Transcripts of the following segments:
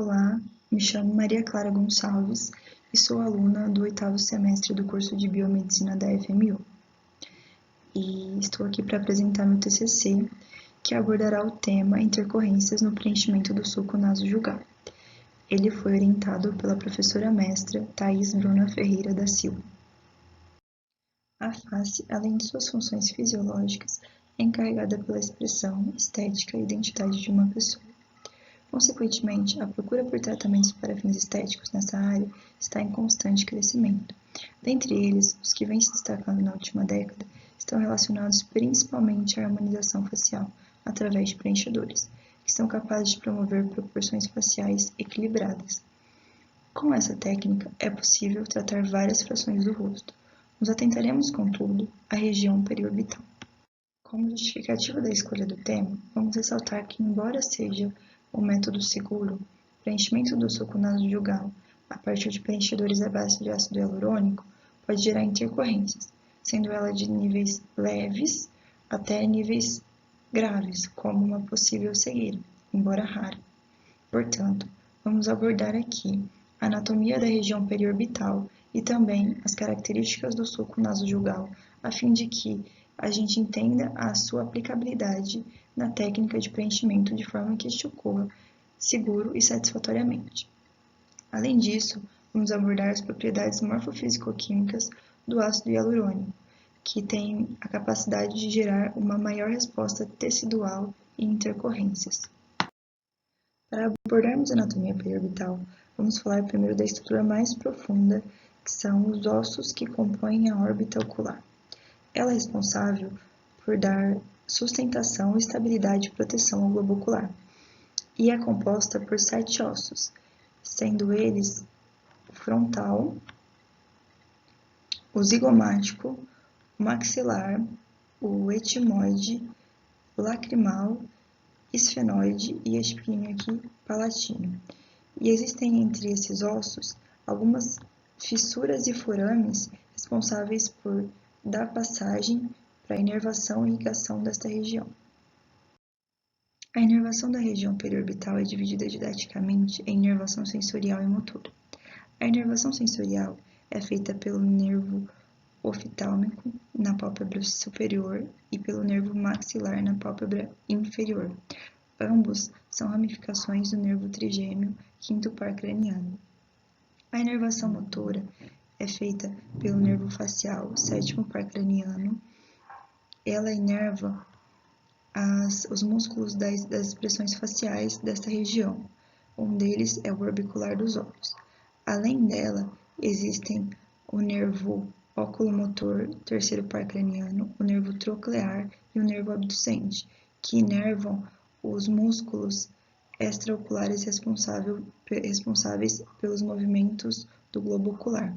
Olá, me chamo Maria Clara Gonçalves e sou aluna do 8º semestre do curso de Biomedicina da FMU. E estou aqui para apresentar meu TCC, que abordará o tema intercorrências no preenchimento do sulco nasojugal. Ele foi orientado pela professora mestra Thais Bruna Ferreira da Silva. A face, além de suas funções fisiológicas, é encarregada pela expressão, estética e identidade de uma pessoa. Consequentemente, a procura por tratamentos para fins estéticos nessa área está em constante crescimento. Dentre eles, os que vêm se destacando na última década estão relacionados principalmente à harmonização facial, através de preenchedores, que são capazes de promover proporções faciais equilibradas. Com essa técnica, é possível tratar várias frações do rosto. Nos atentaremos, contudo, à região periorbital. Como justificativa da escolha do tema, vamos ressaltar que, embora seja um método seguro, o preenchimento do sulco nasojugal a partir de preenchedores à base de ácido hialurônico pode gerar intercorrências, sendo ela de níveis leves até níveis graves, como uma possível cegueira, embora rara. Portanto, vamos abordar aqui a anatomia da região periorbital e também as características do sulco nasojugal, a fim de que a gente entenda a sua aplicabilidade na técnica de preenchimento de forma que este ocorra seguro e satisfatoriamente. Além disso, vamos abordar as propriedades morfofísico-químicas do ácido hialurônico, que tem a capacidade de gerar uma maior resposta tecidual e intercorrências. Para abordarmos a anatomia periorbital, vamos falar primeiro da estrutura mais profunda, que são os ossos que compõem a órbita ocular. Ela é responsável por dar sustentação, estabilidade e proteção ao globo ocular, e é composta por 7 ossos, sendo eles o frontal, o zigomático, o maxilar, o etimoide, o lacrimal, esfenoide e este pequenininho aqui, palatino. E existem entre esses ossos algumas fissuras e forames responsáveis por dar passagem para a inervação e irrigação desta região. A inervação da região periorbital é dividida didaticamente em inervação sensorial e motora. A inervação sensorial é feita pelo nervo oftálmico na pálpebra superior e pelo nervo maxilar na pálpebra inferior. Ambos são ramificações do nervo trigêmeo, quinto par craniano. A inervação motora é feita pelo nervo facial, sétimo par craniano. Ela inerva os músculos das expressões faciais desta região. Um deles é o orbicular dos olhos. Além dela, existem o nervo oculomotor, terceiro par craniano, o nervo troclear e o nervo abducente, que inervam os músculos extraoculares responsáveis pelos movimentos do globo ocular.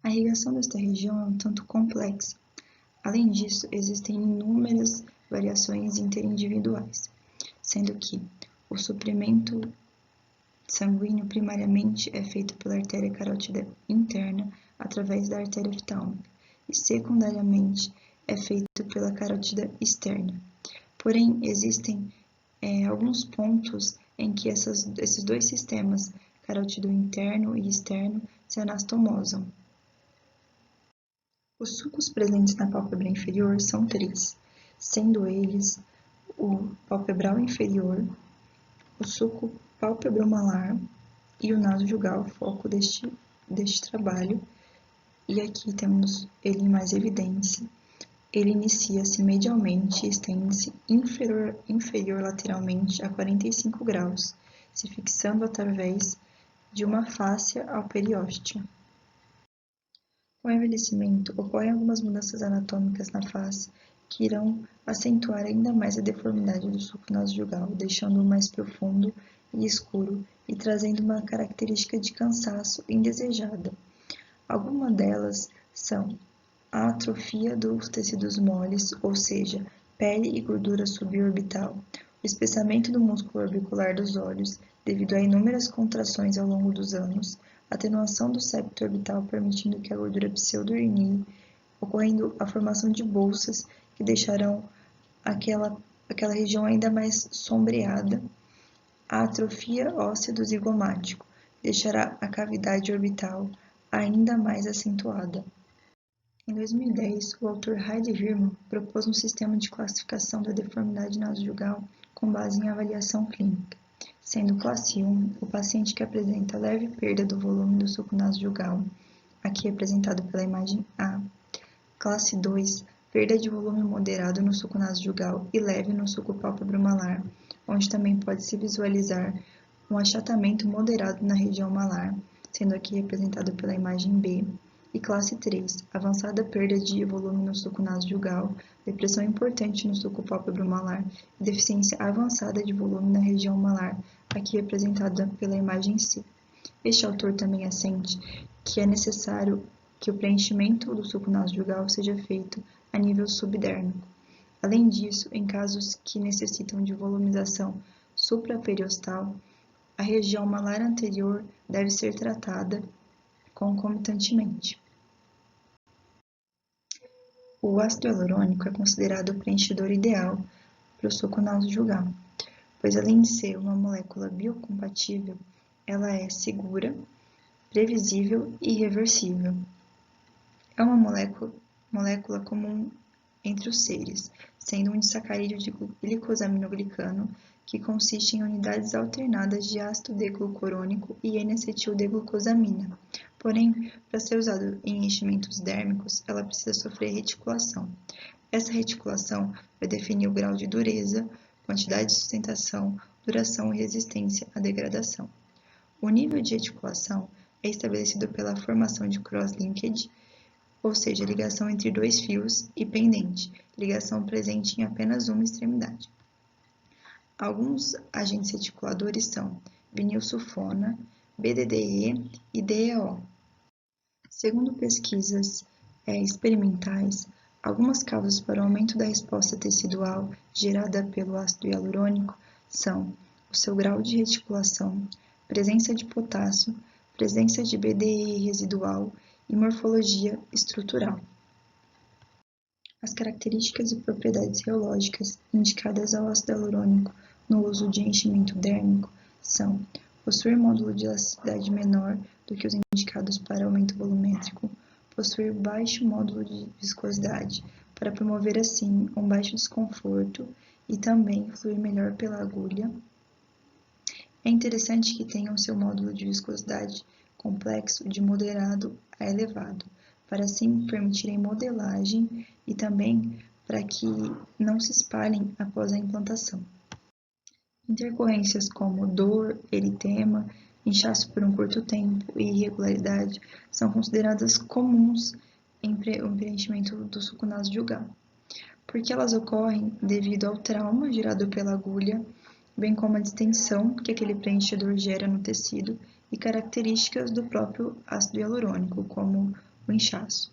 A irrigação desta região é um tanto complexa. Além disso, existem inúmeras variações interindividuais, sendo que o suprimento sanguíneo primariamente é feito pela artéria carótida interna através da artéria oftálmica e secundariamente é feito pela carótida externa. Porém, existem alguns pontos em que esses dois sistemas, carótido interno e externo, se anastomosam. Os sulcos presentes na pálpebra inferior são 3, sendo eles o palpebral inferior, o sulco palpebromalar e o nasojugal, foco deste trabalho. E aqui temos ele em mais evidência. Ele inicia-se medialmente e estende-se inferior lateralmente a 45 graus, se fixando através de uma fáscia ao periósteo. Com o envelhecimento, ocorrem algumas mudanças anatômicas na face que irão acentuar ainda mais a deformidade do sulco nasojugal, deixando-o mais profundo e escuro e trazendo uma característica de cansaço indesejada. Algumas delas são a atrofia dos tecidos moles, ou seja, pele e gordura suborbital, o espessamento do músculo orbicular dos olhos devido a inúmeras contrações ao longo dos anos, atenuação do septo orbital permitindo que a gordura pseudo-urnee, ocorrendo a formação de bolsas que deixarão aquela região ainda mais sombreada, A atrofia óssea do zigomático deixará a cavidade orbital ainda mais acentuada. Em 2010, o autor Heidi Hirman propôs um sistema de classificação da deformidade nasojugal com base em avaliação clínica, sendo classe 1 o paciente que apresenta leve perda do volume do suco nasojugal, aqui representado pela imagem A. Classe 2, perda de volume moderado no suco nasojugal e leve no suco pálpebro-malar, onde também pode-se visualizar um achatamento moderado na região malar, sendo aqui representado pela imagem B. E classe 3, avançada perda de volume no suco nasojugal, depressão importante no suco pálpebro-malar e deficiência avançada de volume na região malar, aqui representada pela imagem C. Este autor também assente que é necessário que o preenchimento do suco nasojugal seja feito a nível subdérmico. Além disso, em casos que necessitam de volumização supraperiostal, a região malar anterior deve ser tratada concomitantemente. O ácido hialurônico é considerado o preenchedor ideal para o suco nasojugal, pois além de ser uma molécula biocompatível, ela é segura, previsível e reversível. É uma molécula comum entre os seres, sendo um disacarídeo de glicosaminoglicano que consiste em unidades alternadas de ácido D-glucurônico e N-acetil-D-glucosamina. Porém, para ser usado em enchimentos dérmicos, ela precisa sofrer reticulação. Essa reticulação vai definir o grau de dureza, quantidade de sustentação, duração e resistência à degradação. O nível de reticulação é estabelecido pela formação de cross-linkage, ou seja, ligação entre dois fios, e pendente, ligação presente em apenas uma extremidade. Alguns agentes reticuladores são vinilsulfona, BDDE e DEO. Segundo pesquisas experimentais, algumas causas para o aumento da resposta tecidual gerada pelo ácido hialurônico são o seu grau de reticulação, presença de potássio, presença de BDE residual e morfologia estrutural. As características e propriedades reológicas indicadas ao ácido hialurônico no uso de enchimento dérmico são possuir módulo de elasticidade menor do que os indicados para aumento volumétrico, possuir baixo módulo de viscosidade, para promover assim um baixo desconforto e também fluir melhor pela agulha. É interessante que tenham seu módulo de viscosidade complexo de moderado a elevado, para assim permitirem modelagem e também para que não se espalhem após a implantação. Intercorrências como dor, eritema, inchaço por um curto tempo e irregularidade são consideradas comuns em preenchimento do suco nasojugal, porque elas ocorrem devido ao trauma gerado pela agulha, bem como a distensão que aquele preenchedor gera no tecido e características do próprio ácido hialurônico, como o inchaço.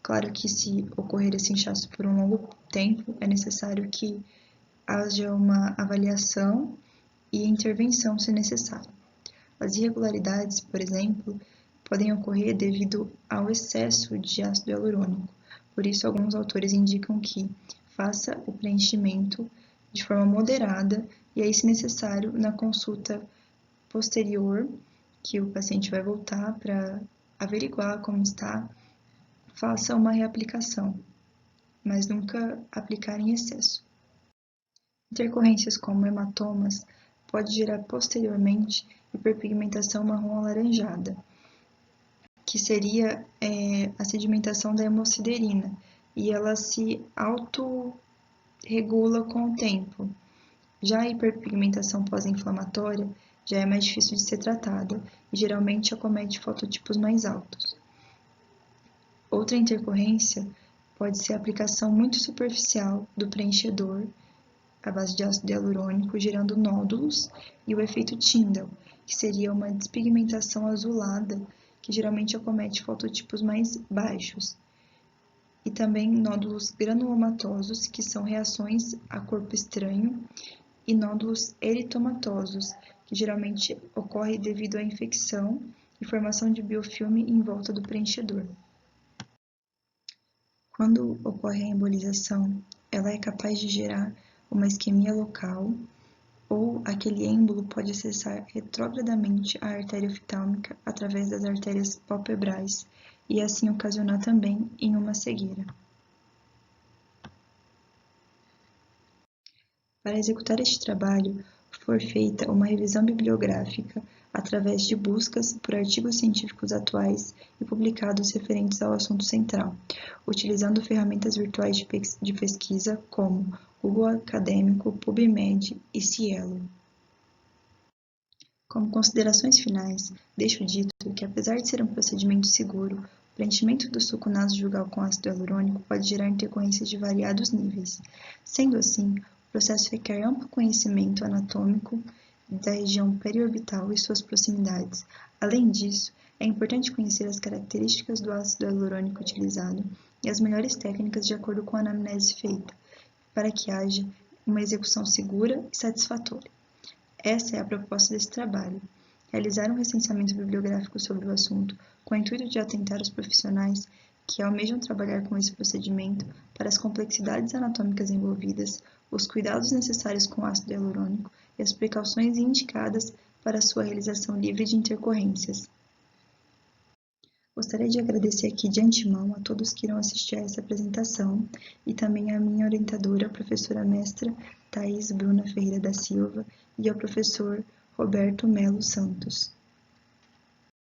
Claro que se ocorrer esse inchaço por um longo tempo, é necessário que haja uma avaliação e intervenção se necessário. As irregularidades, por exemplo, podem ocorrer devido ao excesso de ácido hialurônico. Por isso, alguns autores indicam que faça o preenchimento de forma moderada e aí, se necessário, na consulta posterior, que o paciente vai voltar para averiguar como está, faça uma reaplicação, mas nunca aplicar em excesso. Intercorrências como hematomas pode gerar posteriormente hiperpigmentação marrom alaranjada, que seria a sedimentação da hemosiderina, e ela se autorregula com o tempo. Já a hiperpigmentação pós-inflamatória já é mais difícil de ser tratada e geralmente acomete fototipos mais altos. Outra intercorrência pode ser a aplicação muito superficial do preenchedor à base de ácido hialurônico, gerando nódulos, e o efeito Tyndall, que seria uma despigmentação azulada, que geralmente acomete fototipos mais baixos. E também nódulos granulomatosos, que são reações a corpo estranho, e nódulos eritomatosos, que geralmente ocorre devido à infecção e formação de biofilme em volta do preenchedor. Quando ocorre a embolização, ela é capaz de gerar uma isquemia local, ou aquele êmbolo pode acessar retrogradamente a artéria oftálmica através das artérias palpebrais e assim ocasionar também em uma cegueira. Para executar este trabalho, foi feita uma revisão bibliográfica através de buscas por artigos científicos atuais e publicados referentes ao assunto central, utilizando ferramentas virtuais de pesquisa como Google Acadêmico, PubMed e Cielo. Como considerações finais, deixo dito que, apesar de ser um procedimento seguro, o preenchimento do suco nasojugal com ácido hialurônico pode gerar intercorrências de variados níveis. Sendo assim, o processo requer amplo conhecimento anatômico da região periorbital e suas proximidades. Além disso, é importante conhecer as características do ácido hialurônico utilizado e as melhores técnicas de acordo com a anamnese feita, para que haja uma execução segura e satisfatória. Essa é a proposta desse trabalho: realizar um recenseamento bibliográfico sobre o assunto, com o intuito de atentar os profissionais que almejam trabalhar com esse procedimento para as complexidades anatômicas envolvidas, os cuidados necessários com o ácido hialurônico e as precauções indicadas para sua realização livre de intercorrências. Gostaria de agradecer aqui de antemão a todos que irão assistir a essa apresentação e também à minha orientadora, a professora mestra Thais Bruna Ferreira da Silva, e ao professor Roberto Melo Santos.